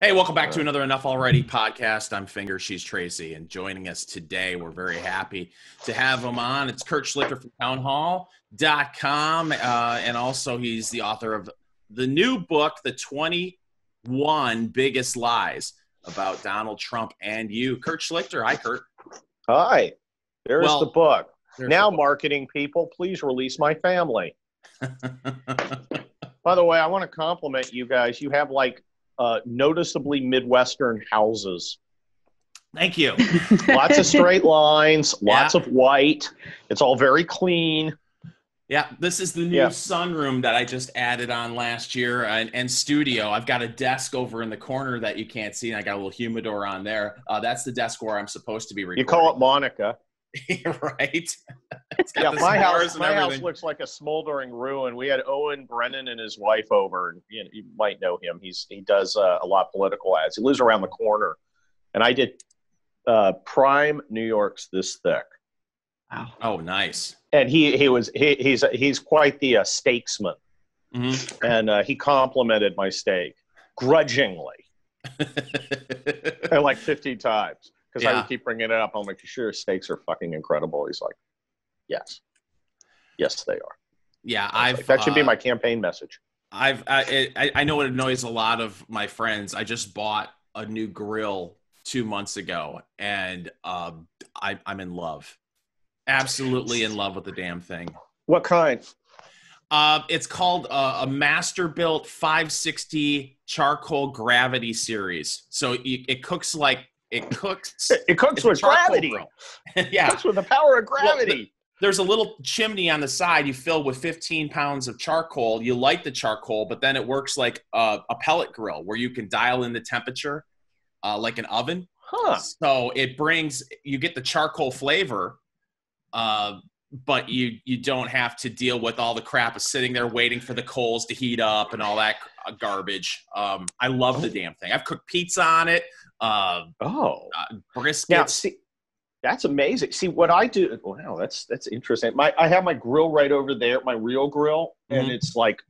Hey, welcome back to another Enough Already podcast. I'm Finger, she's Tracy, and joining us today, we're very happy to have him on. It's Kurt Schlichter from townhall.com, and also he's the author of the new book, The 21 Biggest Lies About Donald Trump and You. Kurt Schlichter. Hi, Kurt. Hi. There's the book. Now, the book. Marketing people, please release my family. By the way, I want to compliment you guys. You have like noticeably Midwestern houses. Thank you. Lots of straight lines, lots of white. It's all very clean. Yeah, this is the new sunroom that I just added on last year and studio. I've got a desk over in the corner that you can't see, and I got a little humidor on there. That's the desk where I'm supposed to be recording. You call it Monica. Right. My house looks like a smoldering ruin. We had Owen Brennan and his wife over, and you might know him. He does a lot of political ads. He lives around the corner, and I did prime New York's this thick. Wow. Oh, nice. And he's quite the statesman, and he complimented my steak grudgingly, like 15 times. Because I would keep bringing it up. I'm like, sure, steaks are fucking incredible. He's like, yes, they are. Yeah, that should be my campaign message. I know it annoys a lot of my friends. I just bought a new grill 2 months ago, and I'm in love, absolutely in love with the damn thing. What kind? It's called a Master Built 560 charcoal gravity series. So it cooks like. It cooks with gravity. Yeah. It cooks with the power of gravity. There's a little chimney on the side you fill with 15 pounds of charcoal. You light the charcoal, but then it works like a pellet grill where you can dial in the temperature like an oven. Huh. So you get the charcoal flavor, but you don't have to deal with all the crap of sitting there waiting for the coals to heat up and all that garbage. I love the damn thing. I've cooked pizza on it. Briskets. Now, see, that's amazing. See what I do. Wow, that's interesting. I have my grill right over there, my real grill, and it's like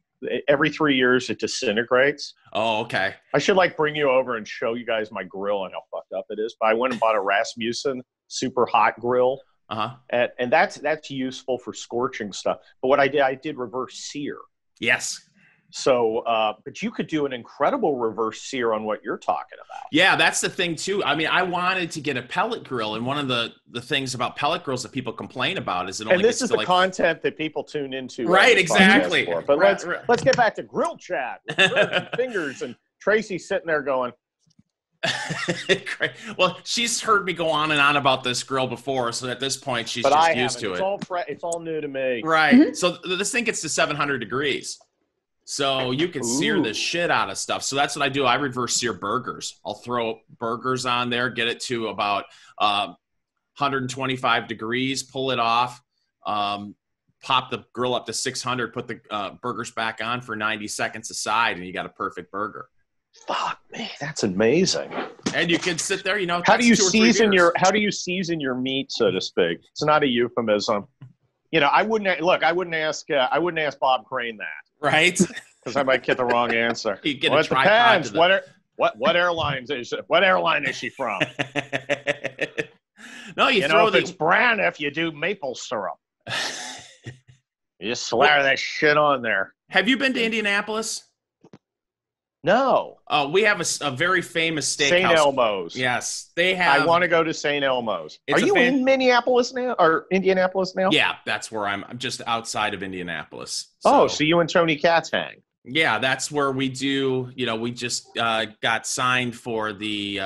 every 3 years it disintegrates. Oh, okay. I should bring you over and show you guys my grill and how fucked up it is. But I went and bought a Rasmussen super hot grill, and that's useful for scorching stuff. But what I did reverse sear. Yes. So, but you could do an incredible reverse sear on what you're talking about. Yeah, that's the thing too. I mean, I wanted to get a pellet grill, and one of the things about pellet grills that people complain about is it only. And this is the content that people tune into. Right, exactly. But let's get back to grill chat with and Fingers, and Tracy sitting there going. Well, she's heard me go on and on about this grill before, so at this point she's just used to it. It's all new to me. Right. So this thing gets to 700 degrees. So you can sear the shit out of stuff. So that's what I do. I reverse sear burgers. I'll throw burgers on there, get it to about 125 degrees, pull it off, pop the grill up to 600, put the burgers back on for 90 seconds aside, and you got a perfect burger. Fuck me, that's amazing. And you can sit there, how do you season your meat, so to speak? It's not a euphemism. I wouldn't ask Bob Crane that. Right? Because I might get the wrong answer. You get well, a it depends. What airline is she from? No, if it's Braniff, you do maple syrup. You just slap that shit on there. Have you been to Indianapolis? No. We have a very famous steakhouse. St. Elmo's. Yes, they have. I want to go to St. Elmo's. Are you in Minneapolis now or Indianapolis now? Yeah, that's where I'm just outside of Indianapolis. So you and Tony Katz hang. Yeah, that's where we do. We just got signed for the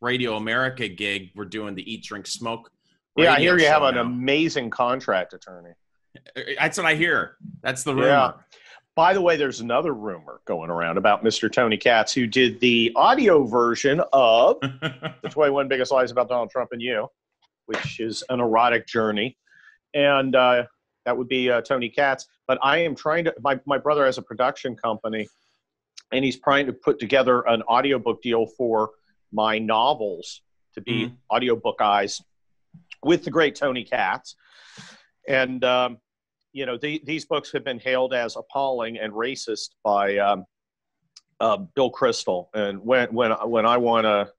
Radio America gig. We're doing the Eat, Drink, Smoke. Yeah, I hear you have an amazing contract attorney. That's what I hear. That's the rumor. Yeah. By the way, there's another rumor going around about Mr. Tony Katz, who did the audio version of The 21 Biggest Lies About Donald Trump and You, which is an erotic journey. And that would be Tony Katz. But I am trying to, my brother has a production company, and he's trying to put together an audiobook deal for my novels to be audiobookized with the great Tony Katz. And, these books have been hailed as appalling and racist by Bill Crystal, and when I want to,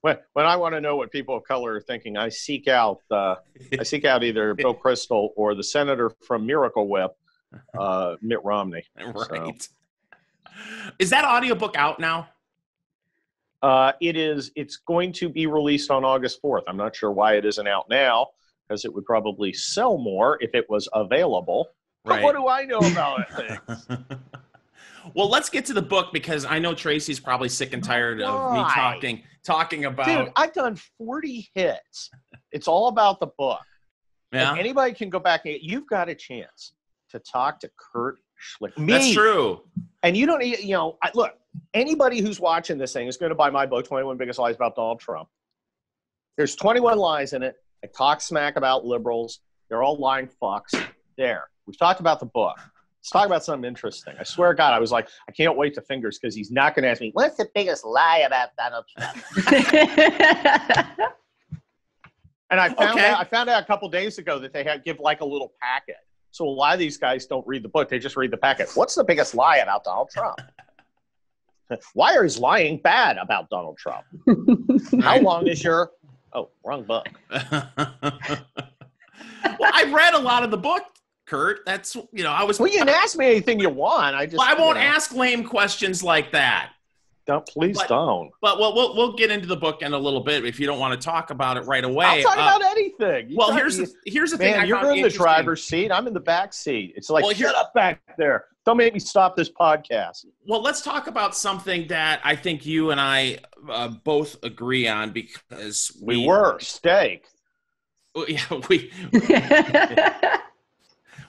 when I want to know what people of color are thinking, I seek out either Bill Crystal or the senator from Miracle Whip, Mitt Romney. Right. So. Is that audiobook out now? It is. It's going to be released on August 4th. I'm not sure why it isn't out now, because it would probably sell more if it was available. Right. But what do I know about it? Well, let's get to the book, because I know Tracy's probably sick and tired of me talking about. Dude, I've done 40 hits. It's all about the book. Yeah. And anybody can go back and you've got a chance to talk to Kurt Schlichter. That's true. And you don't need, look, anybody who's watching this thing is going to buy my book, 21 Biggest Lies About Donald Trump. There's 21 lies in it. I talk smack about liberals. They're all lying fucks. There. We've talked about the book. Let's talk about something interesting. I swear to God, I was like, I can't wait to fingers, because he's not going to ask me, what's the biggest lie about Donald Trump? And I found out a couple days ago that they give like a little packet. So a lot of these guys don't read the book. They just read the packet. What's the biggest lie about Donald Trump? Why is lying bad about Donald Trump? How long is your... Oh, wrong book. Well, I read a lot of the book, Kurt. That's, I was... Well, you can ask me anything you want. I won't ask lame questions like that. Please don't. But we'll get into the book in a little bit if you don't want to talk about it right away. I'll talk about anything. Here's the thing. Man, you're in the driver's seat. I'm in the back seat. It's like, shut up back there. Don't make me stop this podcast. Well, let's talk about something that I think you and I both agree on, because we were steak. Yeah,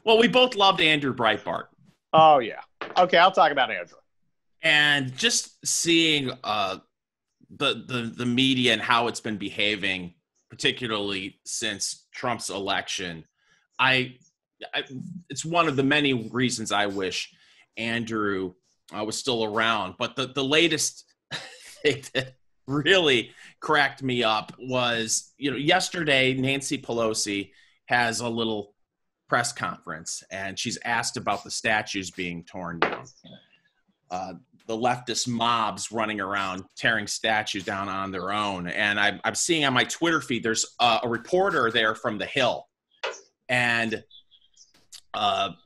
well, we both loved Andrew Breitbart. Oh yeah. Okay, I'll talk about Andrew. And just seeing the media and how it's been behaving, particularly since Trump's election, it's one of the many reasons I wish Andrew was still around. But the latest thing that really cracked me up was, yesterday Nancy Pelosi has a little press conference, and she's asked about the statues being torn down. The leftist mobs running around tearing statues down on their own. And I'm seeing on my Twitter feed, there's a reporter there from The Hill. And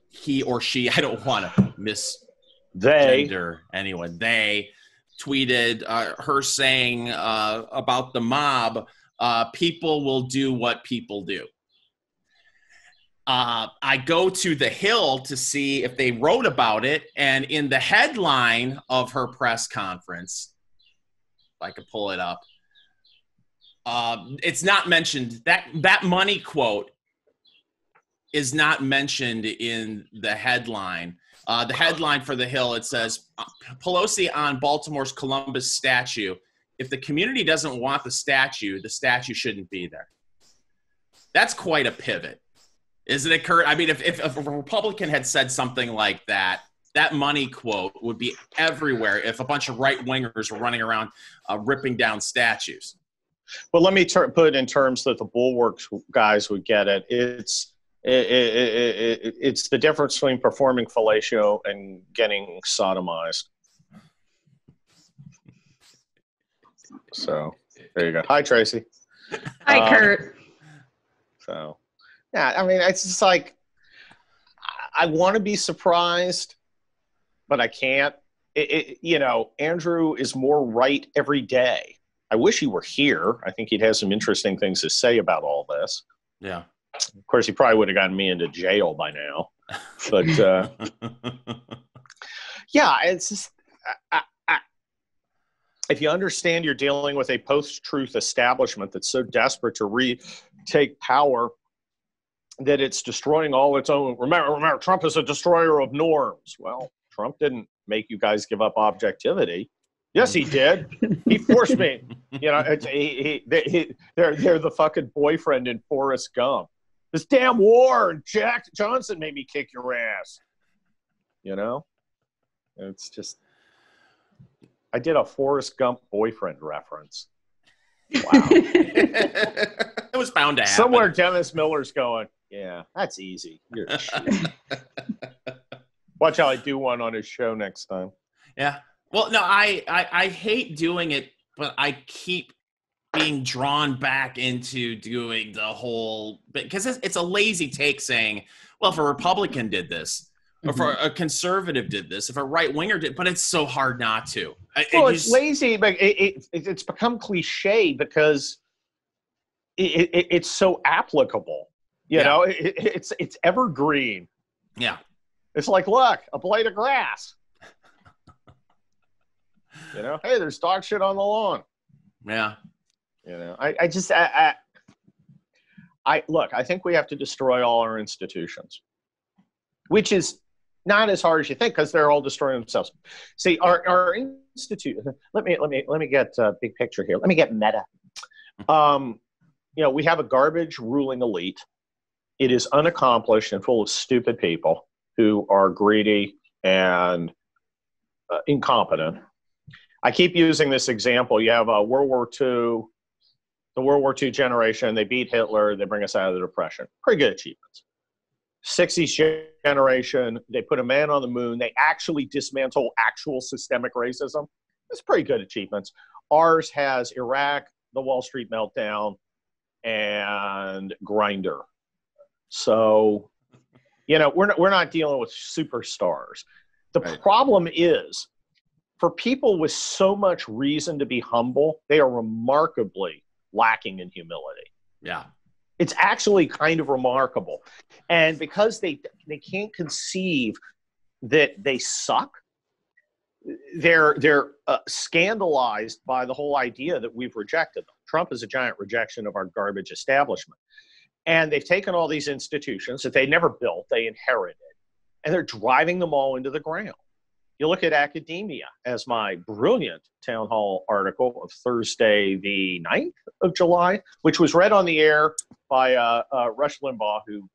he or she, I don't want to misgender anyone, they tweeted her saying about the mob, people will do what people do. I go to The Hill to see if they wrote about it, and in the headline of her press conference, if I could pull it up, it's not mentioned. That money quote is not mentioned in the headline. The headline for The Hill, it says, Pelosi on Baltimore's Columbus statue. If the community doesn't want the statue shouldn't be there. That's quite a pivot. Isn't it, Kurt? I mean, if a Republican had said something like that, that money quote would be everywhere if a bunch of right-wingers were running around ripping down statues. Well, let me put it in terms that the Bulwarks guys would get it. It's the difference between performing fellatio and getting sodomized. So, there you go. Hi, Tracy. Hi, Kurt. So... Yeah, I mean, it's just like, I want to be surprised, but I can't. Andrew is more right every day. I wish he were here. I think he'd have some interesting things to say about all this. Yeah. Of course, he probably would have gotten me into jail by now. But, yeah, it's just, if you understand you're dealing with a post-truth establishment that's so desperate to retake power that it's destroying all its own. Remember, Trump is a destroyer of norms. Well, Trump didn't make you guys give up objectivity. Yes, he did. He forced me. They're the fucking boyfriend in Forrest Gump. This damn war, Jack Johnson made me kick your ass. It's just. I did a Forrest Gump boyfriend reference. Wow. It was bound to happen. Somewhere Dennis Miller's going, yeah, that's easy. You're a shit. Watch how I do one on his show next time. Yeah. Well, no, I hate doing it, but I keep being drawn back into doing the whole because it's a lazy take saying, well, if a Republican did this, or if a conservative did this, if a right winger did, but it's so hard not to. It's lazy, but it's become cliche because it's so applicable. You know, it's evergreen. Yeah. It's like, look, a blade of grass. You know, hey, there's dog shit on the lawn. Yeah. You know, I look, I think we have to destroy all our institutions, which is not as hard as you think because they're all destroying themselves. See, our institute. Let me get a big picture here. Let me get meta. You know, we have a garbage ruling elite. It is unaccomplished and full of stupid people who are greedy and incompetent. I keep using this example. You have World War II. The World War II generation, they beat Hitler, they bring us out of the Depression. Pretty good achievements. 60s generation, they put a man on the moon, they actually dismantle actual systemic racism. That's pretty good achievements. Ours has Iraq, the Wall Street meltdown, and Grindr. So, you know, we're not dealing with superstars. The problem is, for people with so much reason to be humble, they are remarkably lacking in humility. Yeah. It's actually kind of remarkable. And because they can't conceive that they suck, they're scandalized by the whole idea that we've rejected them. Trump is a giant rejection of our garbage establishment. And they've taken all these institutions that they never built, they inherited, and they're driving them all into the ground. You look at academia, as my brilliant town hall article of Thursday, the 9th of July, which was read on the air by Rush Limbaugh, who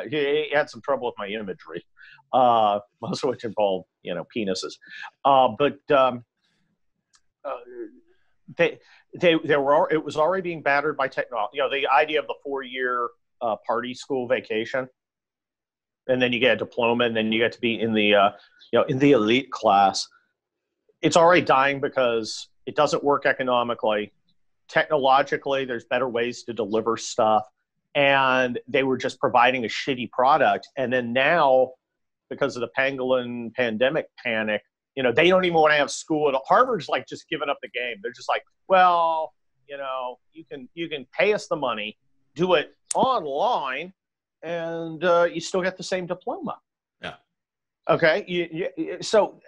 he had some trouble with my imagery, most of which involved, you know, penises. It was already being battered by technology. You know, the idea of the 4-year party school vacation, and then you get a diploma, and then you get to be in the in the elite class. It's already dying because it doesn't work economically. Technologically, there's better ways to deliver stuff. And they were just providing a shitty product. And then now, because of the pangolin pandemic panic, you know, they don't even want to have school at all. Harvard's like just giving up the game. They're just like, well, you know, you can pay us the money, do it online, and you still get the same diploma. Yeah. Okay. So,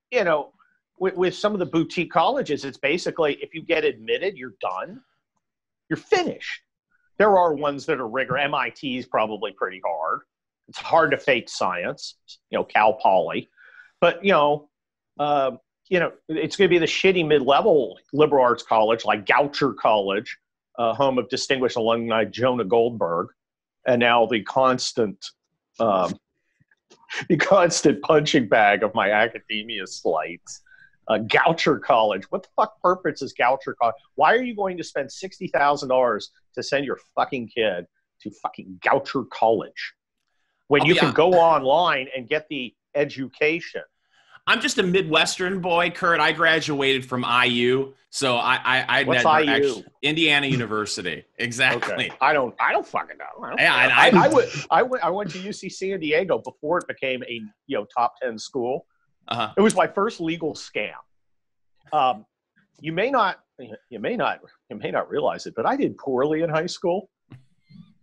you know, with some of the boutique colleges, it's basically if you get admitted, you're done. You're finished. There are ones that are rigor. MIT is probably pretty hard. It's hard to fake science. You know, Cal Poly, but you know, it's going to be the shitty mid-level liberal arts college like Goucher College, home of distinguished alumni Jonah Goldberg, and now the constant punching bag of my academia slights. Goucher College. What the fuck purpose is Goucher College? Why are you going to spend $60,000 to send your fucking kid to fucking Goucher College when you can go online and get the education? I'm just a Midwestern boy, Kurt. I graduated from IU, so I What's never IU? actually Indiana University. Exactly. Okay. I don't fucking know. I went to UC San Diego before it became a top 10 school. Uh-huh. It was my first legal scam. You may not realize it, but I did poorly in high school.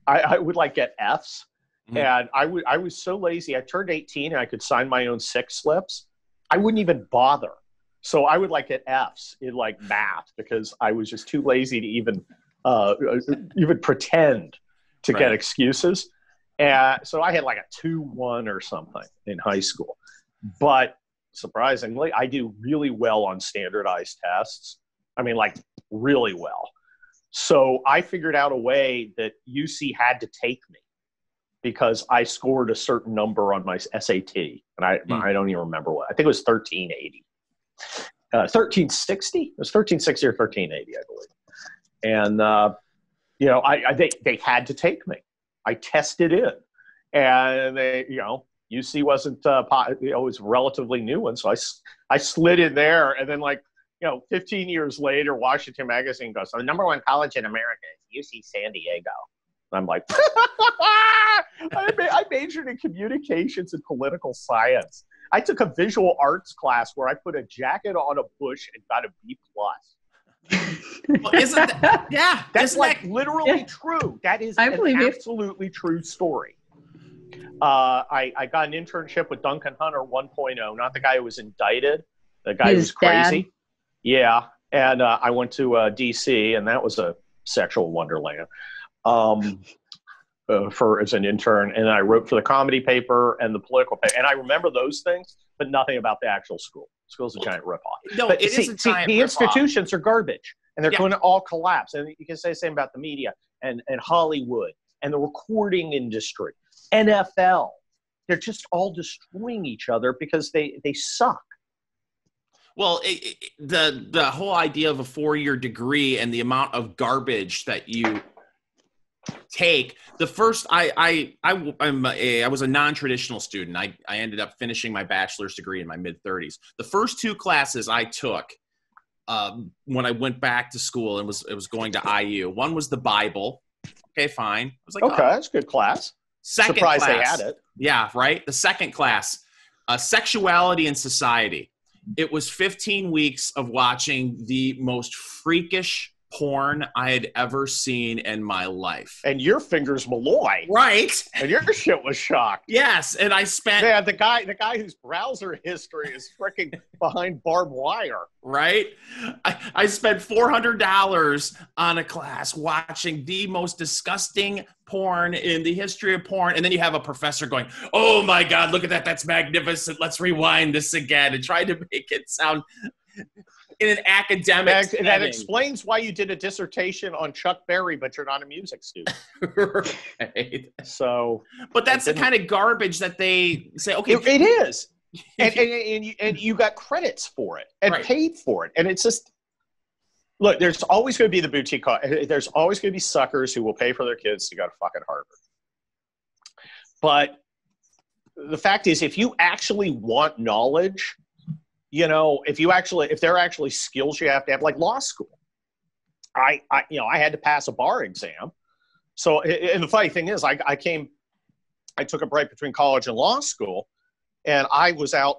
I would like get Fs, and I was so lazy. I turned 18 and I could sign my own sick slips. I wouldn't even bother. So I would like get Fs in like math because I was just too lazy to even pretend to get excuses. And so I had like a 2.1 or something in high school. But surprisingly, I do really well on standardized tests. I mean, like really well. So I figured out a way that UC had to take me because I scored a certain number on my SAT. And I don't even remember what. I think it was 1380. 1360? It was 1360 or 1380, I believe. And, they had to take me. I tested in. And they, UC wasn't, it was a relatively new one. So I slid in there, and then 15 years later, Washington Magazine goes, so the number one college in America is UC San Diego. And I'm like, I majored in communications and political science. I took a visual arts class where I put a jacket on a bush and got a B+. Well, isn't that, yeah, that's literally true. That is an absolutely true story. I got an internship with Duncan Hunter 1.0, not the guy who was indicted, the guy who's crazy. Dad. Yeah, and I went to D.C., and that was a sexual wonderland as an intern. And I wrote for the comedy paper and the political paper. And I remember those things, but nothing about the actual school. School's a giant ripoff. No, but it is a giant the ripoff. institutions are garbage, and they're going to all collapse. And you can say the same about the media and Hollywood and the recording industry, NFL. They're just all destroying each other because they suck. Well, the whole idea of a 4-year degree and the amount of garbage that you take. The first, I was a non-traditional student. I ended up finishing my bachelor's degree in my mid-30s. The first 2 classes I took when I went back to school and was going to IU. One was the Bible. Okay, fine. I was like, okay, that's a good class. Second Surprised class, they had it. Yeah, right. The second class, sexuality and society. It was 15 weeks of watching the most freakish porn I had ever seen in my life. And your fingers malloy. Right. And your shit was shocked. Yes. And I spent... Yeah, the guy whose browser history is freaking behind barbed wire. Right. I spent $400 on a class watching the most disgusting porn in the history of porn. And then you have a professor going, oh my God, look at that. That's magnificent. Let's rewind this again, and try to make it sound... in an academic setting. That explains why you did a dissertation on Chuck Berry, but you're not a music student. Right. So, but that's the kind of garbage that they say. Okay, it is, and you got credits for it and paid for it, and it's just look. There's always going to be the boutique. There's always going to be suckers who will pay for their kids to go to fucking Harvard. But the fact is, if you actually want knowledge. If there are actually skills you have to have, like law school, I had to pass a bar exam. So, and the funny thing is, I took a break between college and law school, and I was out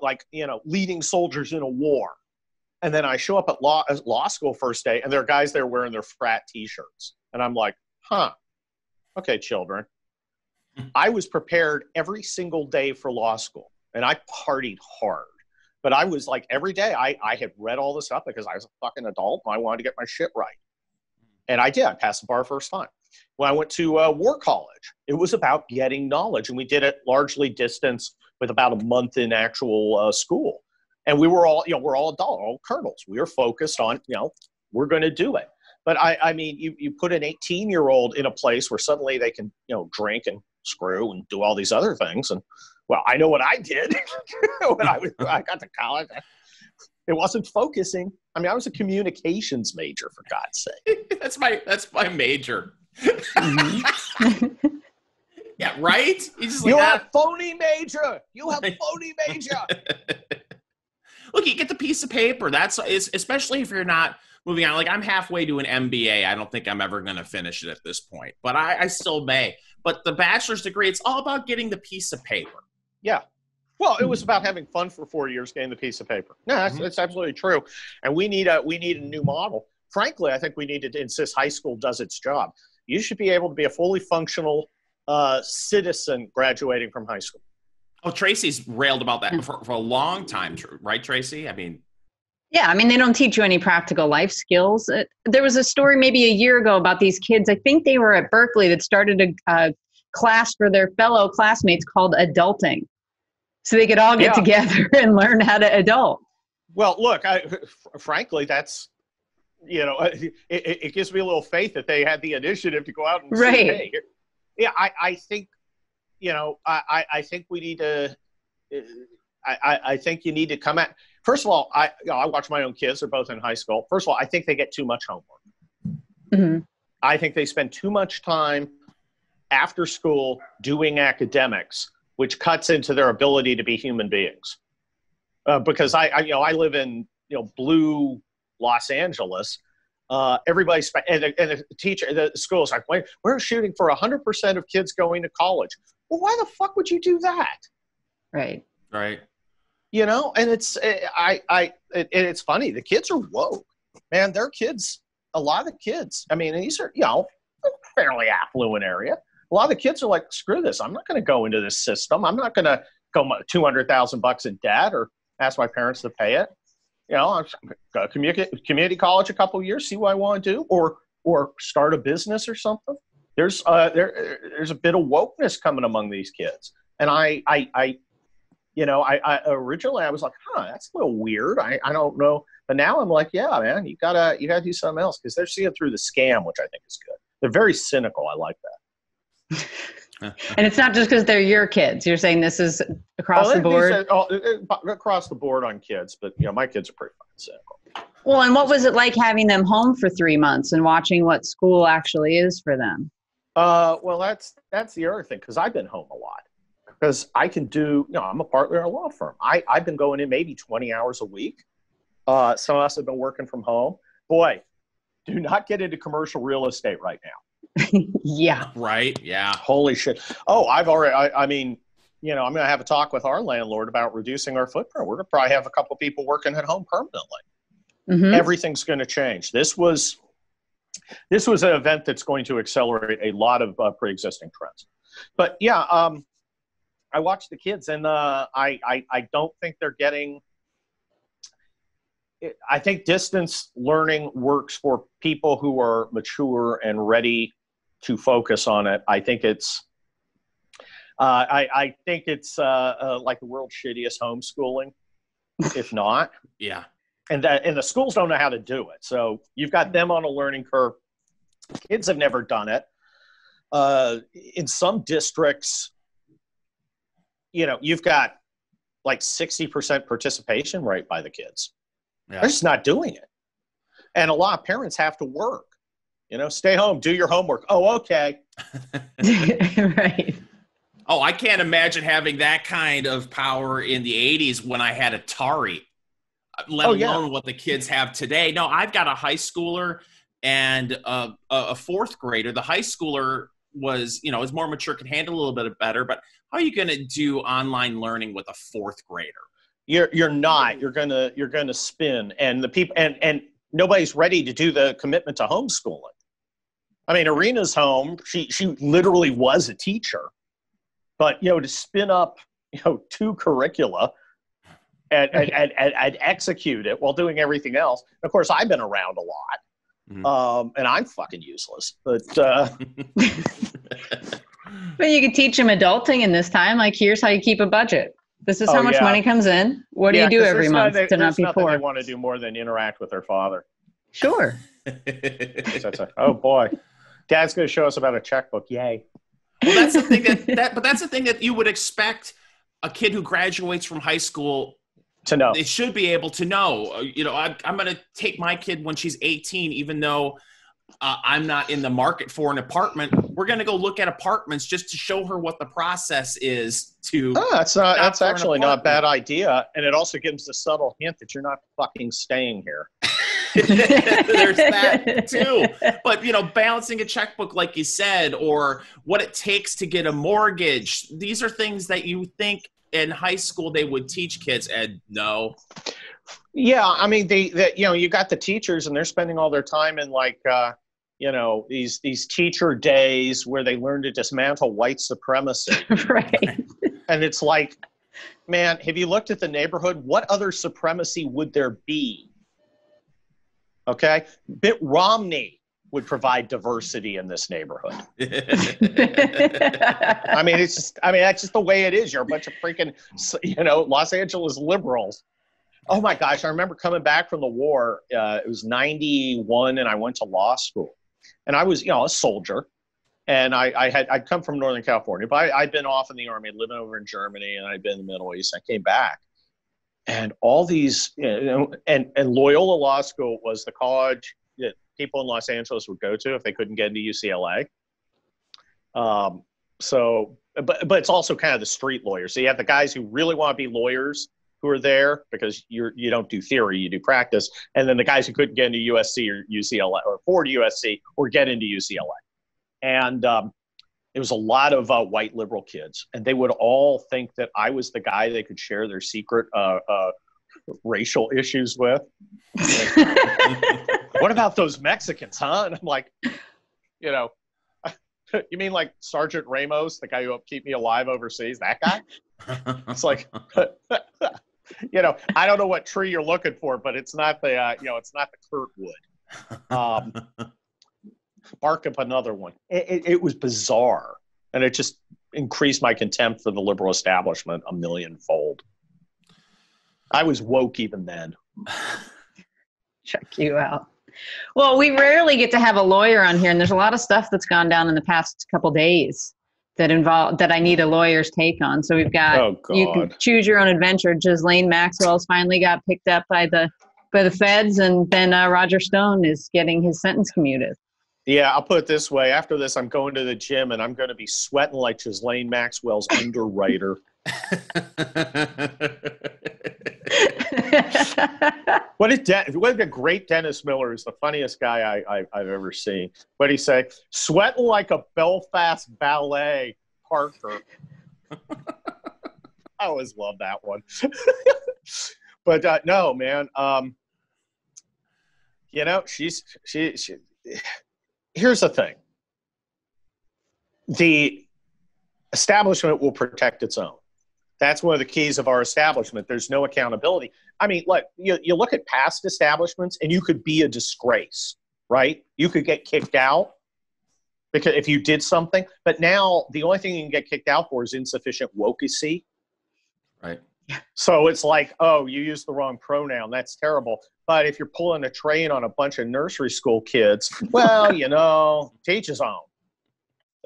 leading soldiers in a war. And then I show up at law school first day, and there are guys there wearing their frat t-shirts. And I'm like, okay, children. I was prepared every single day for law school, and I partied hard. But I was every day I had read all this stuff because I was a fucking adult and I wanted to get my shit right. And I did. I passed the bar first time. When I went to war college, it was about getting knowledge. And we did it largely distance with about a month in actual school. And we were all, we're all adult, all colonels. We were focused on, we're going to do it. But I mean, you put an 18-year-old in a place where suddenly they can, drink and screw and do all these other things. And well, I know what I did when I got to college. It wasn't focusing. I mean, I was a communications major, for God's sake. That's my major. Mm-hmm. Yeah, right? You have phony major. You have phony major. Look, you get the piece of paper. That's especially if you're not moving on. I'm halfway to an MBA. I don't think I'm ever going to finish it at this point, but I still may. But the bachelor's degree, it's all about getting the piece of paper. Yeah. Well, it was about having fun for 4 years, getting the piece of paper. No, that's absolutely true. And we need a new model. Frankly, I think we need to insist high school does its job. You should be able to be a fully functional citizen graduating from high school. Oh, Tracy's railed about that for a long time, right, Tracy? I mean, yeah, I mean, they don't teach you any practical life skills. There was a story maybe a year ago about these kids. I think they were at Berkeley that started a class for their fellow classmates called adulting. So they could all get together and learn how to adult. Well, look, frankly, that's, it gives me a little faith that they had the initiative to go out and say, hey, yeah, I think, I think we need to, I think you need to come at, first of all, I watch my own kids. They're both in high school. First of all, I think they get too much homework. Mm-hmm. I think they spend too much time after school doing academics which cuts into their ability to be human beings. Because I live in blue Los Angeles. Everybody's and the teacher, the school's like, wait, we're shooting for 100% of kids going to college. Well, why the fuck would you do that? Right. Right. And it's funny. The kids are woke, man. They're kids. A lot of the kids. I mean, these are fairly affluent area. A lot of the kids are like, screw this. I'm not going to go into this system. I'm not going to go $200,000 in debt or ask my parents to pay it. I'm go to community college a couple of years, see what I want to do, or start a business or something. There's a bit of wokeness coming among these kids, and I originally I was like, that's a little weird. I don't know, but now I'm like, yeah, man, you gotta do something else because they're seeing through the scam, which I think is good. They're very cynical. I like that. And it's not just because they're your kids. You're saying this is across the board? Across the board on kids, but my kids are pretty fucking cynical. Well, and what was it like having them home for 3 months and watching what school actually is for them? Well, that's the other thing, because I've been home a lot. Because I can do, I'm a partner in a law firm. I've been going in maybe 20 hours a week. Some of us have been working from home. Boy, do not get into commercial real estate right now. Yeah. Right. Yeah. Holy shit. Oh, I'm going to have a talk with our landlord about reducing our footprint. We're going to probably have a couple of people working at home permanently. Mm-hmm. Everything's going to change. This was an event that's going to accelerate a lot of pre-existing trends. But yeah, I watch the kids, and I don't think they're getting. I think distance learning works for people who are mature and ready to focus on it. I think it's. I think it's like the world's shittiest homeschooling, if not. Yeah. And the schools don't know how to do it. So you've got them on a learning curve. Kids have never done it. In some districts, you've got like 60% participation rate by the kids. Yeah. They're just not doing it. And a lot of parents have to work. Stay home, do your homework. Oh, okay. Right. Oh, I can't imagine having that kind of power in the 80s when I had Atari, let alone what the kids have today. No, I've got a high schooler and a fourth grader. The high schooler was, is more mature, can handle a little bit better, but how are you going to do online learning with a fourth grader? You're not. You're gonna spin, and the people and nobody's ready to do the commitment to homeschooling. I mean, Arena's home. She literally was a teacher, but to spin up 2 curricula and execute it while doing everything else. Of course, I've been around a lot. Mm-hmm. And I'm fucking useless, but but you could teach them adulting in this time. Like, here's how you keep a budget. This is how much money comes in. What do you do every month to not be poor? They want to do more than interact with their father. Sure. Oh boy, Dad's going to show us about a checkbook. Yay! Well, that's the thing but that's the thing that you would expect a kid who graduates from high school to know. They should be able to know. I'm going to take my kid when she's 18, even though I'm not in the market for an apartment. We're going to go look at apartments just to show her what the process is to. Oh, that's actually not a bad idea. And it also gives a subtle hint that you're not fucking staying here. There's that too. But, balancing a checkbook, like you said, or what it takes to get a mortgage. These are things that you think in high school they would teach kids, and no. Yeah, I mean, you got the teachers, and they're spending all their time in these teacher days where they learn to dismantle white supremacy. Right. And it's like, man, have you looked at the neighborhood? What other supremacy would there be? Okay, Mitt Romney would provide diversity in this neighborhood. I mean, that's just the way it is. You're a bunch of freaking, Los Angeles liberals. Oh my gosh, I remember coming back from the war. It was 91, and I went to law school. And I was, a soldier. And I'd come from Northern California, but I'd been off in the Army, living over in Germany, and I'd been in the Middle East. I came back. And all these, and Loyola Law School was the college that people in Los Angeles would go to if they couldn't get into UCLA. So, but it's also kind of the street lawyers. So you have the guys who really want to be lawyers who are there because you don't do theory, you do practice, and then the guys who couldn't get into USC or UCLA or afford USC or get into UCLA. And it was a lot of white liberal kids, and they would all think that I was the guy they could share their secret racial issues with. What about those Mexicans, huh? And I'm like, you know, you mean like Sergeant Ramos, the guy who helped keep me alive overseas? That guy? It's like, you know, I don't know what tree you're looking for, but it's not the, it's not the Kurtwood. Bark up another one. It was bizarre, and it just increased my contempt for the liberal establishment a millionfold. I was woke even then. Check you out. Well, we rarely get to have a lawyer on here, and there's a lot of stuff that's gone down in the past couple days that I need a lawyer's take on. So we've got, you can choose your own adventure. Ghislaine Maxwell's finally got picked up by the feds, and then Roger Stone is getting his sentence commuted. Yeah, I'll put it this way. After this, I'm going to the gym, and I'm going to be sweating like Ghislaine Maxwell's underwriter. What a great Dennis Miller is the funniest guy I've ever seen. What did he say? Sweating like a Belfast ballet, Parker. I always love that one. But no, man. She. Here's the thing. The establishment will protect its own. That's one of the keys of our establishment. There's no accountability. I mean, look, you look at past establishments, and you could be a disgrace, right? You could get kicked out because if you did something. But now the only thing you can get kicked out for is insufficient wokecy. Right. So it's like, oh, you used the wrong pronoun. That's terrible. But if you're pulling a train on a bunch of nursery school kids, well, teach his own.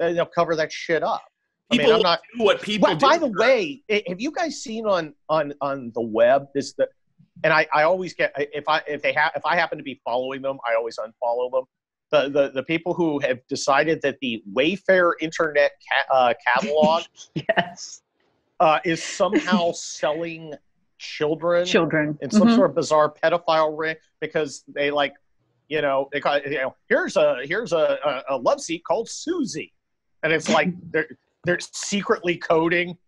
They'll cover that shit up. People I'm not do what people do. By the way, have you guys seen on the web and I always get if I happen to be following them, I always unfollow them. The people who have decided that the Wayfair internet catalog yes. Is somehow selling children in some mm-hmm. sort of bizarre pedophile ring because they they call it, here's a love seat called Susie, and it's like they're secretly coding,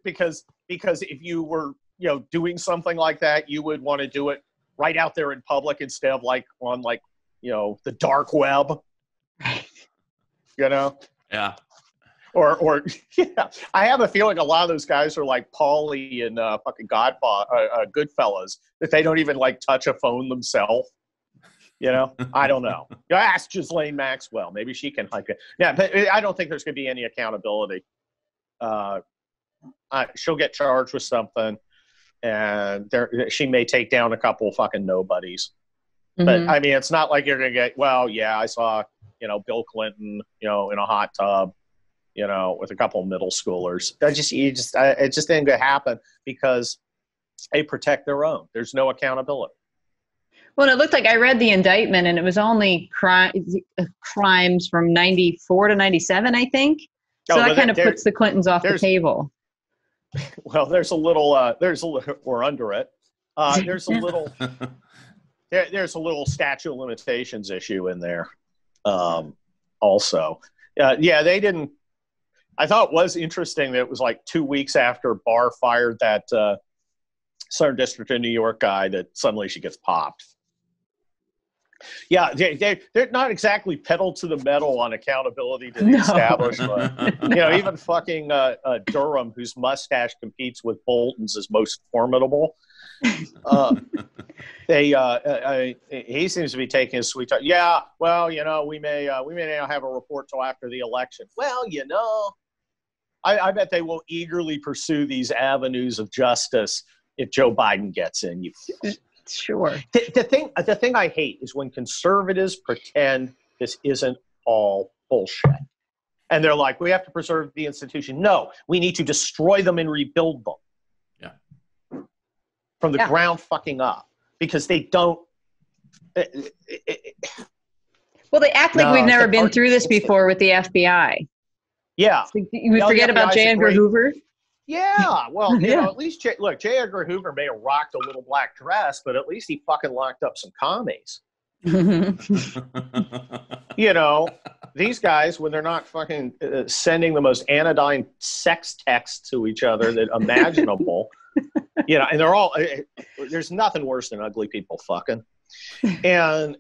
because if you were doing something like that, you would want to do it right out there in public instead of on the dark web, Yeah. Or yeah, I have a feeling a lot of those guys are like Paulie and fucking Goodfellas, that they don't even touch a phone themselves. I don't know. Ask Ghislaine Maxwell. Maybe she can it. Yeah, but I don't think there's going to be any accountability. She'll get charged with something, and she may take down a couple fucking nobodies. Mm-hmm. But I mean, it's not like you're going to get. Well, yeah, I saw Bill Clinton in a hot tub. With a couple of middle schoolers. It just ain't gonna happen because they protect their own. There's no accountability. Well, it looked like I read the indictment, and it was only crimes from 94 to 97, I think. So that kind of puts the Clintons off the table. Well, there's a little, we're under it. There's a little, there's a little statute of limitations issue in there. Also, yeah, they didn't. I thought it was interesting that it was 2 weeks after Barr fired that Southern District of New York guy that suddenly she gets popped. Yeah, they're not exactly pedal to the metal on accountability to the establishment. Even fucking Durham, whose mustache competes with Bolton's, is most formidable. He seems to be taking his sweet time. Yeah, well, we may not have a report till after the election. Well, I bet they will eagerly pursue these avenues of justice if Joe Biden gets in. Sure. The thing I hate is when conservatives pretend this isn't all bullshit. And they're like, we have to preserve the institution. No, we need to destroy them and rebuild them. Yeah. From the ground fucking up. Because they don't. Well, they act like we've never been through this before with the FBI. Yeah. So you forget about J. Edgar Hoover? Yeah. Well, you Yeah. know, at least, J. Edgar Hoover may have rocked a little black dress, but at least he fucking locked up some commies. You know, these guys, when they're not fucking sending the most anodyne sex texts to each other that imaginable, you know, and they're all, there's nothing worse than ugly people fucking. And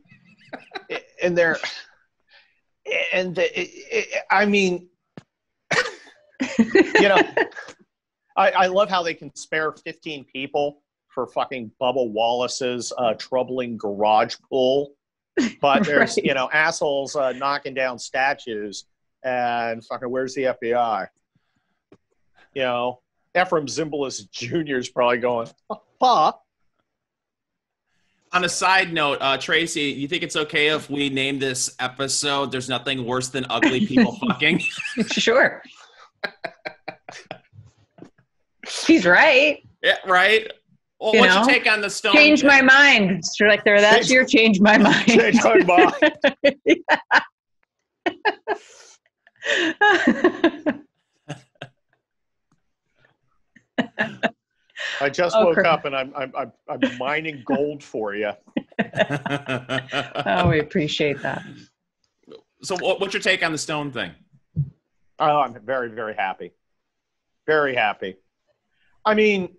they're, I mean, you know, I love how they can spare 15 people for fucking Bubba Wallace's troubling garage pool. But there's, you know, assholes knocking down statues and fucking where's the FBI? You know, Ephraim Zimbalist Jr. is probably going, huh? On a side note, Tracy, you think it's okay if we name this episode "There's Nothing Worse Than Ugly People Fucking"? Sure. He's right. Yeah, right. Well, what's your take on the Stone? Change my mind. Schlichter, that's your change my mind. Change my mind. I just woke up and I'm mining gold for you. Oh, we appreciate that. So, what's your take on the Stone thing? Oh, I'm very, very happy. Very happy. I mean,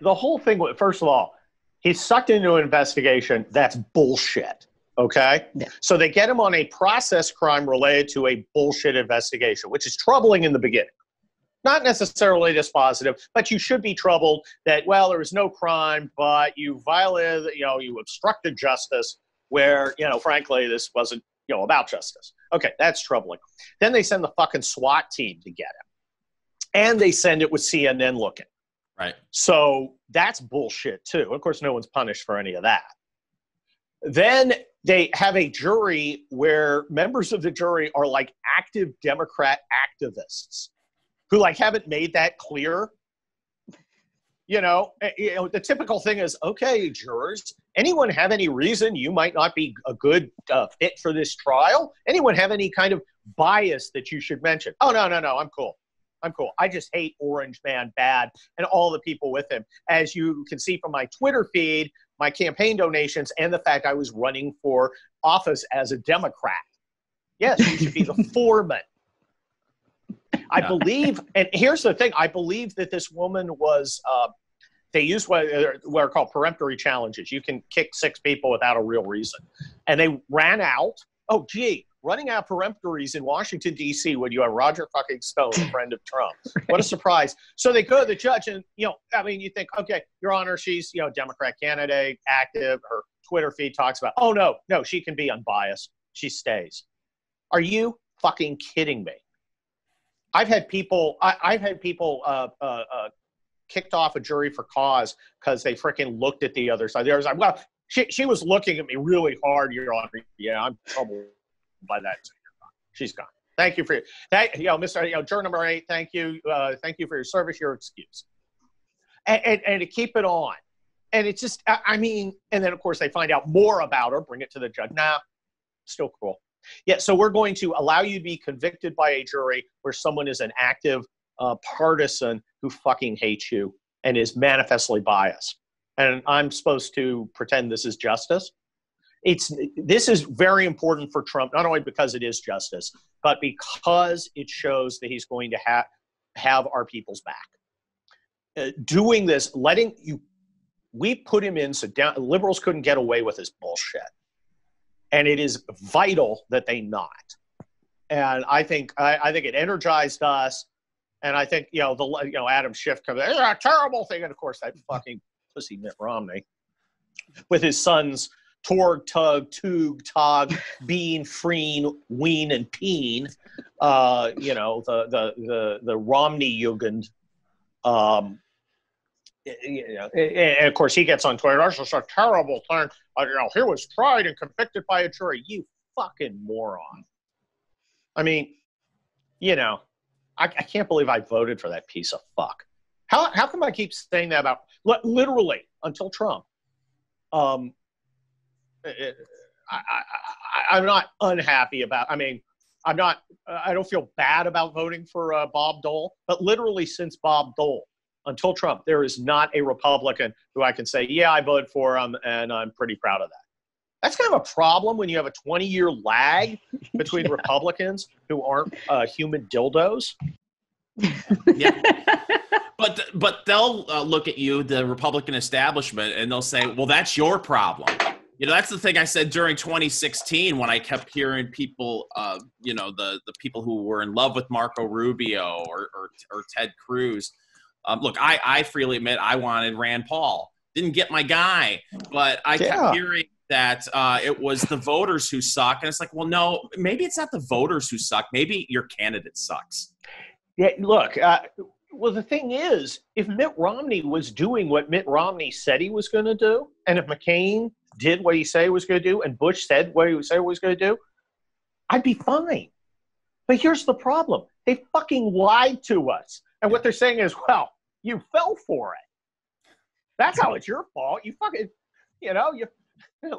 the whole thing, first of all, he's sucked into an investigation. That's bullshit. Okay? Yeah. So they get him on a process crime related to a bullshit investigation, which is troubling in the beginning. Not necessarily dispositive, but you should be troubled that, well, there was no crime, but you violated, you know, you obstructed justice where, you know, frankly, this wasn't, you know, about justice. Okay, that's troubling. Then they send the fucking SWAT team to get him. And they send it with CNN looking. Right. So that's bullshit too. Of course, no one's punished for any of that. Then they have a jury where members of the jury are like active Democrat activists who like haven't made that clear. You know, the typical thing is, okay, jurors, anyone have any reason you might not be a good fit for this trial? Anyone have any kind of bias that you should mention? Oh, no, I'm cool. I'm cool. I just hate Orange Man bad and all the people with him. As you can see from my Twitter feed, my campaign donations, and the fact I was running for office as a Democrat. Yes, you should be the foreman. I believe, and here's the thing, I believe that this woman was, they used what are called peremptory challenges. You can kick 6 people without a real reason. And they ran out. Oh, gee. Running out peremptories in Washington, D.C. when you have Roger fucking Stone, a friend of Trump. Right. What a surprise. So they go to the judge and, you know, I mean, you think, okay, Your Honor, she's, you know, Democrat candidate, active. Her Twitter feed talks about, oh, no, she can be unbiased. She stays. Are you fucking kidding me? I've had people kicked off a jury for cause because they freaking looked at the other side. They was like, well, she was looking at me really hard, Your Honor. Yeah, I'm troubled by that. She's gone. Thank you for that. You know, Mr. You know, juror number 8. Thank you for your service. Your excuse. And to keep it on, and it's just, I mean, and then of course they find out more about her, bring it to the judge. Nah, still cool. Yeah. So we're going to allow you to be convicted by a jury where someone is an active partisan who fucking hates you and is manifestly biased, and I'm supposed to pretend this is justice. This is very important for Trump, not only because it is justice, but because it shows that he's going to have our people's back. Doing this, we put him in so liberals couldn't get away with this bullshit, and it is vital that they not. And I think it energized us, and I think Adam Schiff comes, it's a terrible thing, and of course that fucking pussy Mitt Romney with his sons. Torg, Tug, Tug, Tog, Bean, Freen, Ween, and Peen. The Romney Jugend. And of course, he gets on Twitter. That's just a terrible thing. He was tried and convicted by a jury. You fucking moron. I mean, I can't believe I voted for that piece of fuck. How come I keep saying that about literally until Trump? I'm not unhappy about. I mean, I don't feel bad about voting for Bob Dole, but literally since Bob Dole until Trump, there is not a Republican who I can say, yeah, I voted for him and I'm pretty proud of that. That's kind of a problem when you have a 20-year lag between Republicans who aren't human dildos. Yeah. But they'll look at you, the Republican establishment, and they'll say, well, that's your problem. You know, that's the thing I said during 2016 when I kept hearing people, the people who were in love with Marco Rubio or Ted Cruz. Look, I freely admit I wanted Rand Paul. Didn't get my guy, but I kept hearing that it was the voters who suck. And it's like, well, no, maybe it's not the voters who suck. Maybe your candidate sucks. Yeah, look, well, the thing is, if Mitt Romney was doing what Mitt Romney said he was going to do, and if McCain did what he said he was going to do, and Bush said what he said he was going to do, I'd be fine. But here's the problem. They fucking lied to us. And what they're saying is, well, you fell for it. That's how it's your fault. You fucking,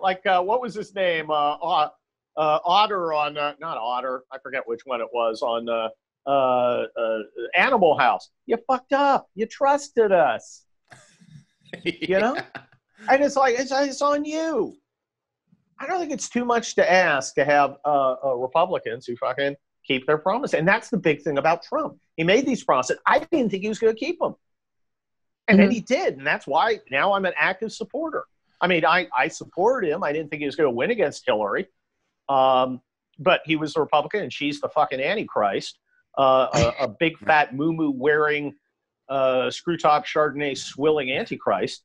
like, what was his name? Otter on, not Otter, I forget which one it was, on Animal House. You fucked up. You trusted us. You know? And it's like, it's on you. I don't think it's too much to ask to have Republicans who fucking keep their promise. And that's the big thing about Trump. He made these promises. I didn't think he was going to keep them. And then he did. And that's why now I'm an active supporter. I mean, I supported him. I didn't think he was going to win against Hillary. But he was a Republican, and she's the fucking Antichrist. A big, fat, moo-moo wearing, screw-top Chardonnay swilling Antichrist.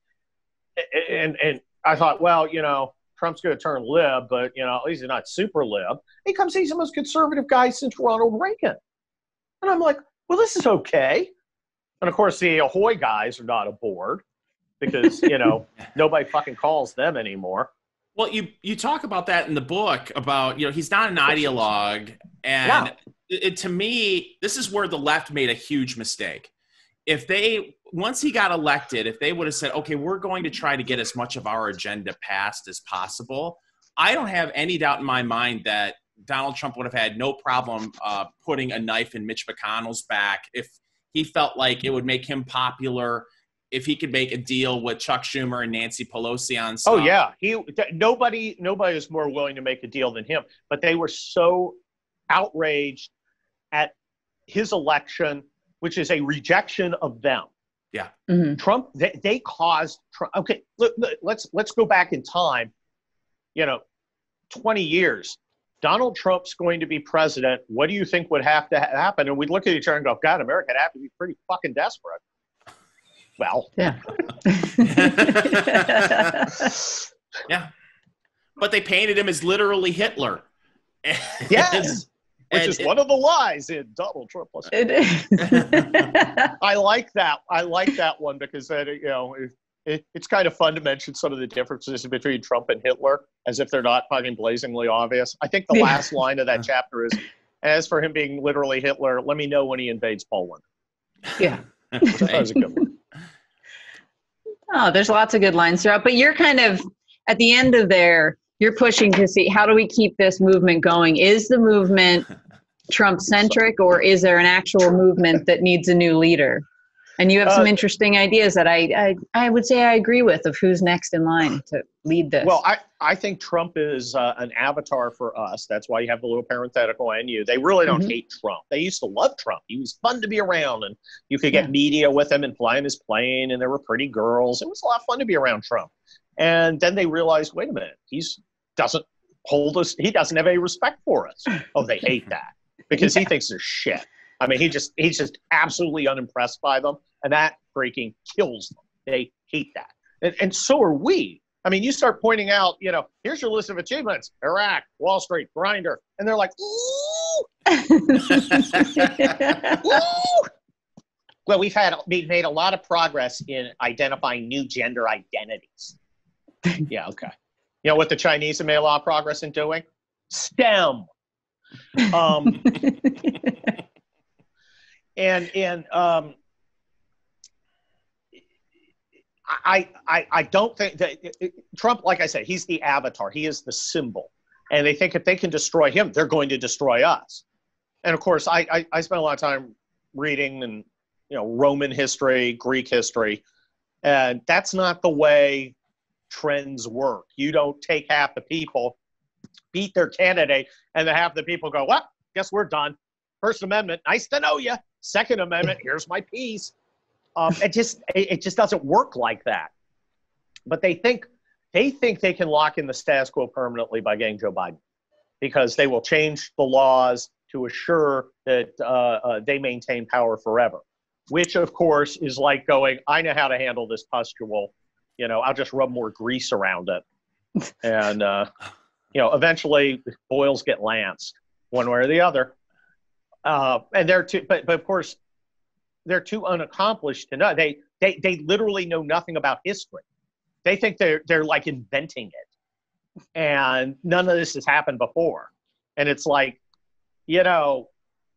And I thought, well, Trump's going to turn lib, but, at least he's not super lib. He comes, he's the most conservative guy since Ronald Reagan. And I'm like, well, this is okay. And, of course, the Ahoy guys are not aboard because, nobody fucking calls them anymore. Well, you talk about that in the book about, he's not an ideologue. And to me, this is where the left made a huge mistake. Once he got elected, if they would have said, okay, we're going to try to get as much of our agenda passed as possible, I don't have any doubt in my mind that Donald Trump would have had no problem putting a knife in Mitch McConnell's back if he felt like it would make him popular, if he could make a deal with Chuck Schumer and Nancy Pelosi on stuff. Oh, yeah. Nobody is more willing to make a deal than him. But they were so outraged at his election, which is a rejection of them. Yeah. Mm-hmm. Trump, they caused Trump. Okay, look, let's go back in time, 20 years. Donald Trump's going to be president. What do you think would have to happen? And we'd look at each other and go, God, America would have to be pretty fucking desperate. Well. Yeah. Yeah. But they painted him as literally Hitler. Yes. Which is one of the lies in Donald Trump. It is. I like that. I like that one because it's kind of fun to mention some of the differences between Trump and Hitler as if they're not fucking blazingly obvious. I think the last line of that chapter is, as for him being literally Hitler, let me know when he invades Poland. Yeah. That was a good one. Oh, there's lots of good lines throughout, but you're kind of at the end of there. You're pushing to see how do we keep this movement going? Is the movement Trump-centric, or is there an actual movement that needs a new leader? And you have some interesting ideas that I would say I agree with of who's next in line to lead this. Well, I think Trump is an avatar for us. That's why you have the little parenthetical NU. They really don't hate Trump. They used to love Trump. He was fun to be around, and you could get media with him and fly in his plane, and there were pretty girls. It was a lot of fun to be around Trump. And then they realized, wait a minute, he doesn't have any respect for us. Oh, they hate that because he thinks they're shit. I mean, he's just absolutely unimpressed by them, and that freaking kills them. They hate that. And so are we. I mean, you start pointing out, here's your list of achievements: Iraq, Wall Street, Grindr, and they're like, ooh. Ooh. Well, we've made a lot of progress in identifying new gender identities. Yeah, okay. You know what the Chinese have made a lot of progress in doing? STEM. I don't think that Trump, like I said, he's the avatar. He is the symbol. And they think if they can destroy him, they're going to destroy us. And of course, I spent a lot of time reading and, Roman history, Greek history, and that's not the way trends work. You don't take half the people, beat their candidate, and then half the people go, well, guess we're done. First Amendment, nice to know you. Second Amendment, here's my piece. It just doesn't work like that. But they think they can lock in the status quo permanently by getting Joe Biden, because they will change the laws to assure that they maintain power forever, which, of course, is like going, I know how to handle this pustule. I'll just rub more grease around it. And, eventually boils get lanced one way or the other. And they're too, but of course, they're too unaccomplished to know. They literally know nothing about history. They think they're like inventing it. And none of this has happened before. And it's like,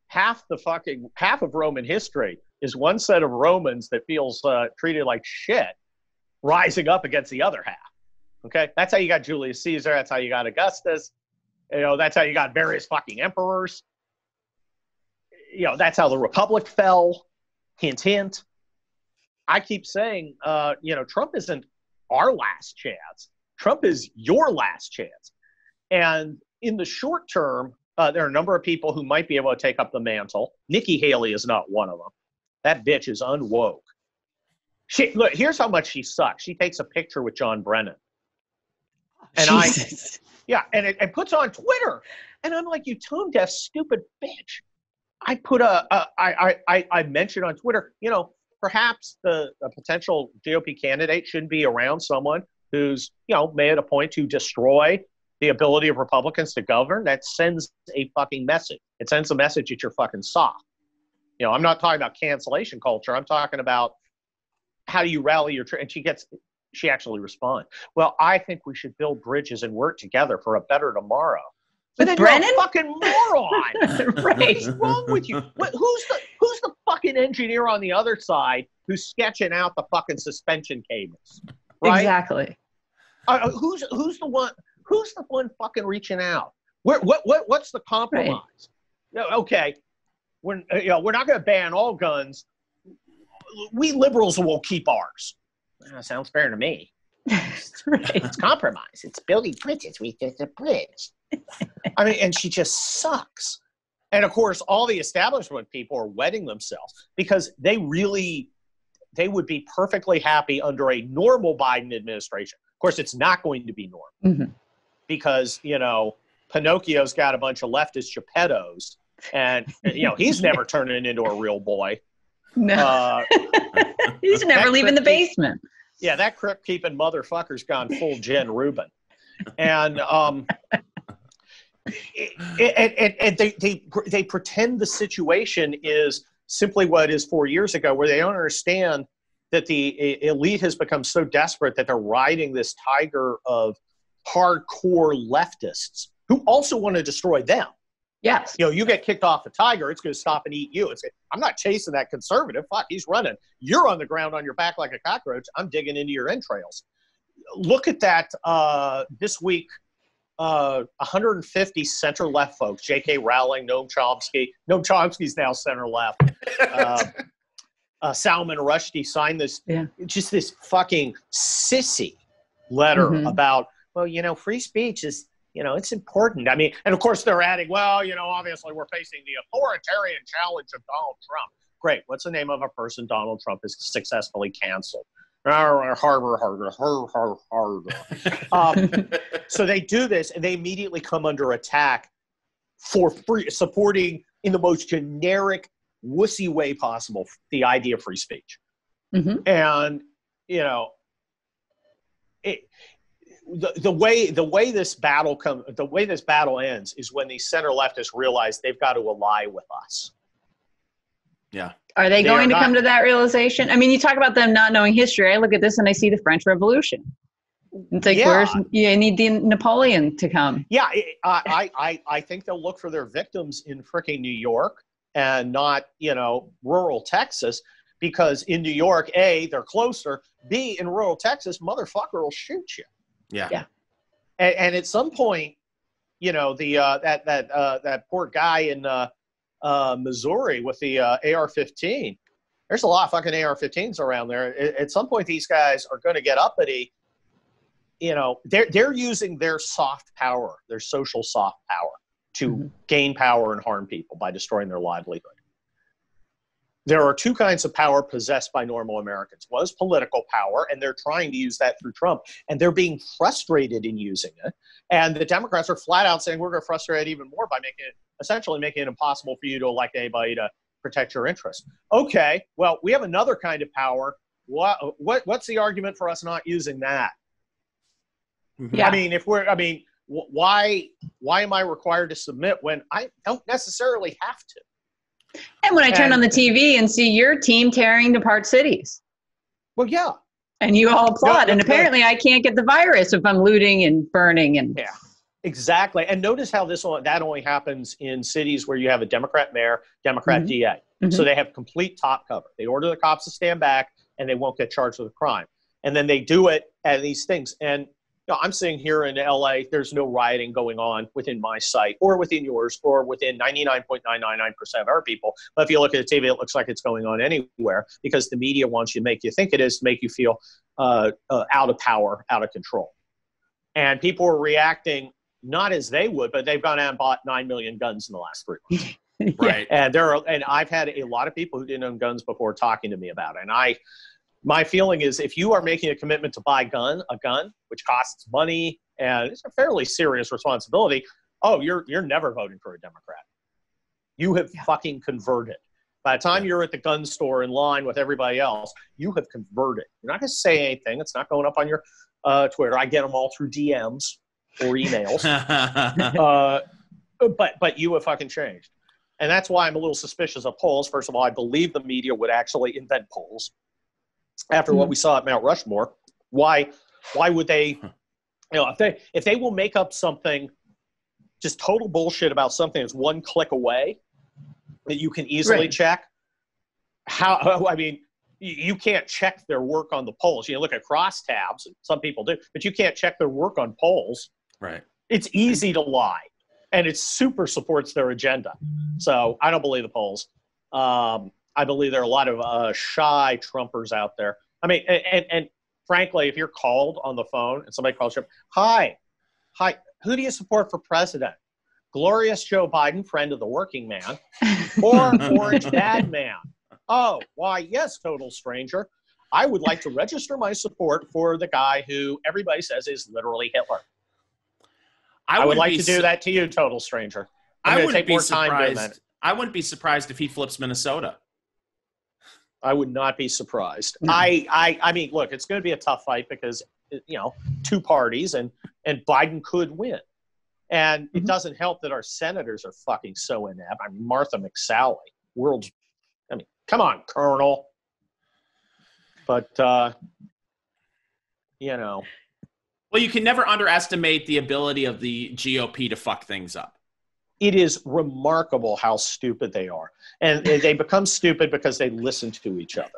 half of Roman history is one set of Romans that feels treated like shit rising up against the other half. Okay? That's how you got Julius Caesar. That's how you got Augustus. That's how you got various fucking emperors. That's how the Republic fell. Hint, hint. I keep saying, Trump isn't our last chance. Trump is your last chance. And in the short term, there are a number of people who might be able to take up the mantle. Nikki Haley is not one of them. That bitch is unwoke. Look, here's how much she sucks. She takes a picture with John Brennan. And Jesus. and puts on Twitter. And I'm like, you tone-deaf, stupid bitch. I put I mentioned on Twitter, perhaps a potential GOP candidate shouldn't be around someone who's, made it a point to destroy the ability of Republicans to govern. That sends a fucking message. It sends a message that you're fucking soft. I'm not talking about cancellation culture. I'm talking about how do you rally your and she actually responds, well, I think we should build bridges and work together for a better tomorrow. With Brennan? You're a fucking moron. Right. What's wrong with you? Who's the fucking engineer on the other side who's sketching out the fucking suspension cables? Right? Exactly. Who's the one? Who's the one fucking reaching out? What's the compromise? Right. Okay, we're not going to ban all guns. We liberals will keep ours. Sounds fair to me. Right. It's compromise. It's building bridges. There's a bridge. I mean, and she just sucks. And of course, all the establishment people are wetting themselves because they would be perfectly happy under a normal Biden administration. Of course, it's not going to be normal because, Pinocchio's got a bunch of leftist Geppettos and, he's never turning into a real boy. No. He's never leaving the basement. Yeah, that crypt-keeping motherfucker's gone full Jen Rubin. And they pretend the situation is simply what it is 4 years ago, where they don't understand that the elite has become so desperate that they're riding this tiger of hardcore leftists who also want to destroy them. Yes. You get kicked off the tiger, it's going to stop and eat you. I'm not chasing that conservative. Fuck, he's running. You're on the ground on your back like a cockroach. I'm digging into your entrails. Look at that this week. 150 center-left folks, J.K. Rowling, Noam Chomsky. Noam Chomsky's now center-left. Salman Rushdie signed this, just this fucking sissy letter about, free speech is, it's important. I mean, and of course they're adding, obviously we're facing the authoritarian challenge of Donald Trump. Great. What's the name of a person Donald Trump has successfully canceled? So they do this and they immediately come under attack for supporting in the most generic, wussy way possible the idea of free speech. And the way this battle ends is when these center leftists realize they've got to ally with us. Yeah. Are they going to come to that realization? I mean, you talk about them not knowing history. I look at this and I see the French Revolution. It's like, you need the Napoleon to come. Yeah, I think they'll look for their victims in freaking New York and not, rural Texas, because in New York, A, they're closer. B, in rural Texas, motherfucker will shoot you. Yeah. And at some point, that poor guy in Missouri with the AR-15. There's a lot of fucking AR-15s around there. At some point, these guys are going to get uppity. You know, they're using their soft power, their social soft power, to gain power and harm people by destroying their livelihood. There are two kinds of power possessed by normal Americans. One is political power, and they're trying to use that through Trump, and they're being frustrated in using it. And the Democrats are flat out saying, we're going to frustrate even more by essentially making it impossible for you to elect anybody to protect your interests. Okay, well, we have another kind of power. What's the argument for us not using that? Yeah. I mean, why am I required to submit when I don't necessarily have to? And when I turn on the TV and see your team tearing apart cities. Well, yeah. And you all applaud. And apparently I can't get the virus if I'm looting and burning. And yeah, exactly. And notice how that only happens in cities where you have a Democrat mayor, Democrat DA. So they have complete top cover. They order the cops to stand back and they won't get charged with a crime. And then they do it at these things. And you know, I'm sitting here in LA, there's no rioting going on within my site or within yours or within 99.999% of our people. But if you look at the TV, it looks like it's going on anywhere because the media wants you to make you think it is to make you feel out of power, out of control. And people are reacting not as they would, but they've gone out and bought 9 million guns in the last 3 months. Right. And I've had a lot of people who didn't own guns before talking to me about it. And my feeling is if you are making a commitment to buy a gun, which costs money and it's a fairly serious responsibility, you're never voting for a Democrat. You have fucking converted. By the time you're at the gun store in line with everybody else, you have converted. You're not going to say anything. It's not going up on your Twitter. I get them all through DMs or emails. But you have fucking changed. And that's why I'm a little suspicious of polls. First of all, I believe the media would actually invent polls. After what we saw at Mount Rushmore, why would they, if they will make up something, just total bullshit about something that's one click away that you can easily check, you can't check their work on the polls. You look at crosstabs, and some people do, but you can't check their work on polls. Right. It's easy to lie, and it super supports their agenda. So I don't believe the polls. I believe there are a lot of shy Trumpers out there. I mean, and frankly, if you're called on the phone and somebody calls you up, hi, who do you support for president? Glorious Joe Biden, friend of the working man, or orange bad man? Oh, why, yes, total stranger. I would like to register my support for the guy who everybody says is literally Hitler. I would like to do that to you, total stranger. I wouldn't be surprised. I wouldn't be surprised if he flips Minnesota. I would not be surprised. I mean, look, it's going to be a tough fight because, two parties and Biden could win. And it doesn't help that our senators are fucking so inept. I mean, Martha McSally, come on, Colonel. But, Well, you can never underestimate the ability of the GOP to fuck things up. It is remarkable how stupid they are. And they become stupid because they listen to each other.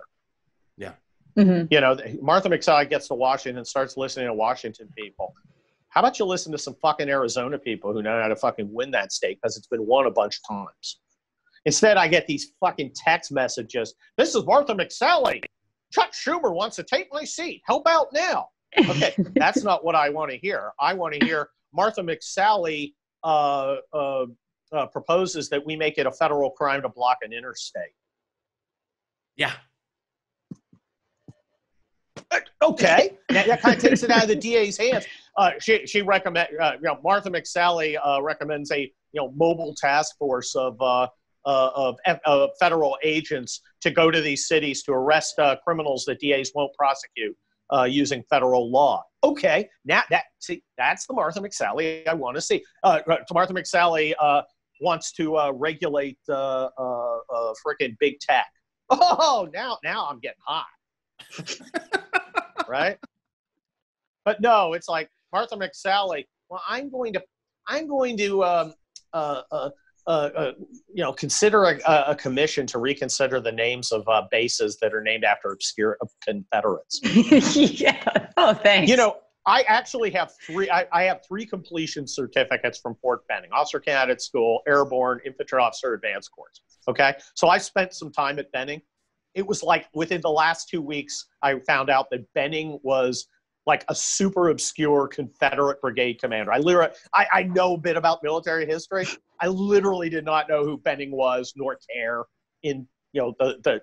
Yeah. Martha McSally gets to Washington and starts listening to Washington people. How about you listen to some fucking Arizona people who know how to fucking win that state because it's been won a bunch of times. Instead, I get these fucking text messages. This is Martha McSally. Chuck Schumer wants to take my seat. Help out now. Okay, that's not what I want to hear. I want to hear Martha McSally proposes that we make it a federal crime to block an interstate. Yeah. Okay, that kind of takes it out of the DA's hands. She recommend, Martha McSally recommends a mobile task force of federal agents to go to these cities to arrest criminals that DAs won't prosecute using federal law. Okay, now that's the Martha McSally I want to see. Martha McSally wants to regulate frickin' big tech. Oh, now I'm getting hot. Right? But no, it's like Martha McSally. Well, I'm going to consider a commission to reconsider the names of bases that are named after obscure Confederates. Yeah. Oh, thanks. I actually have three. I have three completion certificates from Fort Benning: Officer Candidate School, Airborne, Infantry Officer Advanced Course. Okay, so I spent some time at Benning. It was like within the last 2 weeks, I found out that Benning was like a super obscure Confederate brigade commander. I know a bit about military history. I literally did not know who Benning was, nor care in the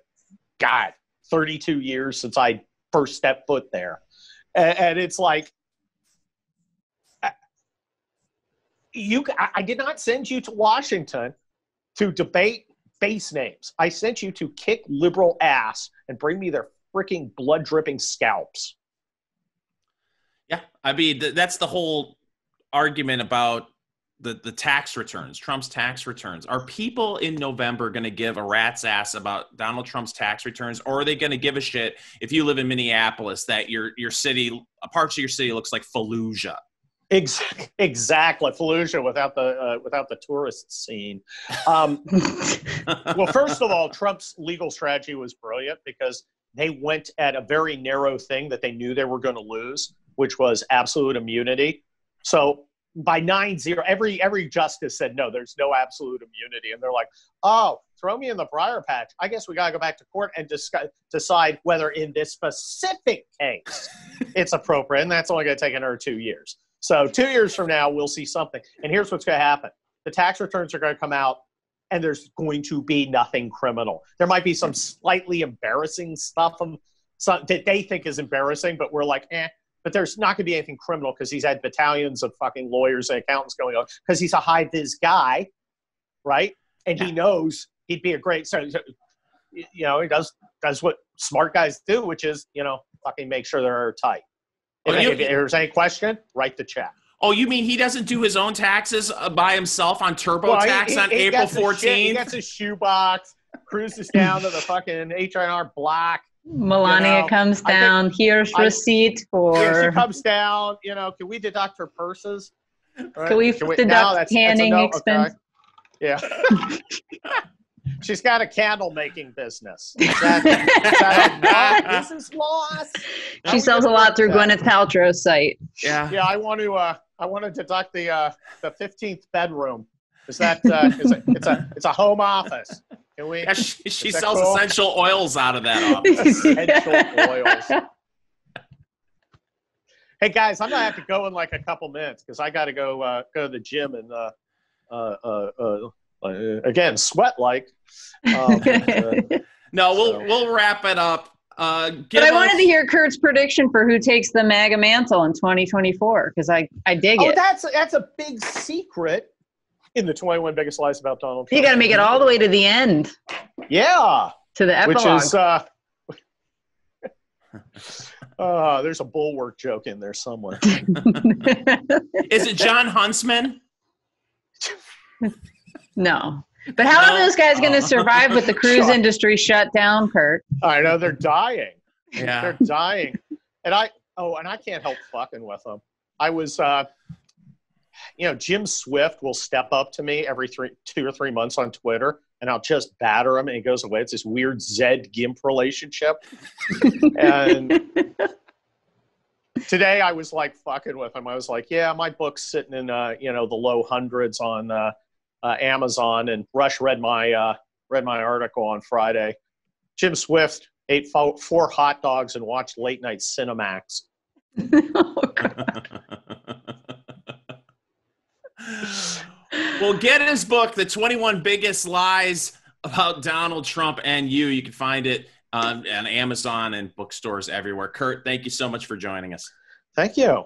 32 years since I first stepped foot there. And it's like, I did not send you to Washington to debate base names. I sent you to kick liberal ass and bring me their freaking blood-dripping scalps. Yeah, I mean, that's the whole argument about the tax returns, Trump's tax returns. Are people in November going to give a rat's ass about Donald Trump's tax returns, or are they going to give a shit if you live in Minneapolis that your city, parts of your city looks like Fallujah? Exactly, Fallujah without the tourist scene. Well, first of all, Trump's legal strategy was brilliant because they went at a very narrow thing that they knew they were going to lose, which was absolute immunity. So by 9-0, every justice said, no, there's no absolute immunity. And they're like, oh, throw me in the briar patch. I guess we got to go back to court and decide whether in this specific case it's appropriate. And that's only going to take another 2 years. So 2 years from now, we'll see something. And here's what's going to happen. The tax returns are going to come out, and there's going to be nothing criminal. There might be some slightly embarrassing stuff that they think is embarrassing, but we're like, eh. But there's not going to be anything criminal because he's had battalions of fucking lawyers and accountants going on because he's a high-vis guy, right? And he knows he'd be a great – he does what smart guys do, which is, fucking make sure they're tight. If there's any question, write the check. Oh, you mean he doesn't do his own taxes by himself on TurboTax on April 14th? He gets his shoebox, cruises down to the fucking H&R Block. Melania comes down. Here's receipt for. Here she comes down. Can we deduct her purses? Right? Can we deduct canning expense? Okay. Yeah. She's got a candle making business. Is that a business loss? She sells a lot through Gwyneth Paltrow's site. Yeah. Yeah, I want to deduct the 15th bedroom. Is that it's a home office. Can we? Yeah, she sells essential oils out of that office. Essential oils. Hey guys, I'm gonna have to go in like a couple minutes because I got to go to the gym and again sweat like. No, we'll wrap it up. But I wanted to hear Kurt's prediction for who takes the MAGA mantle in 2024 because I dig it. Oh, that's a big secret in the 21 Biggest Lies About Donald Trump. You got to make it all the way to the end. Yeah. To the epilogue. Which is there's a bulwark joke in there somewhere. Is it John Huntsman? No. But how are those guys going to survive with the cruise industry shut down, Kurt? I know they're dying. Yeah. They're dying. And I can't help fucking with them. I was Jim Swift will step up to me every 2 or 3 months on Twitter and I'll just batter him and he goes away. It's this weird Zed Gimp relationship. And today I was like fucking with him. I was like, yeah, my book's sitting in the low hundreds on Amazon, and Rush read my article on Friday. Jim Swift ate 4 hot dogs and watched late night Cinemax. Oh, God. Well, get his book, The 21 Biggest Lies About Donald Trump and You. You can find it on Amazon and bookstores everywhere. Kurt, thank you so much for joining us. Thank you.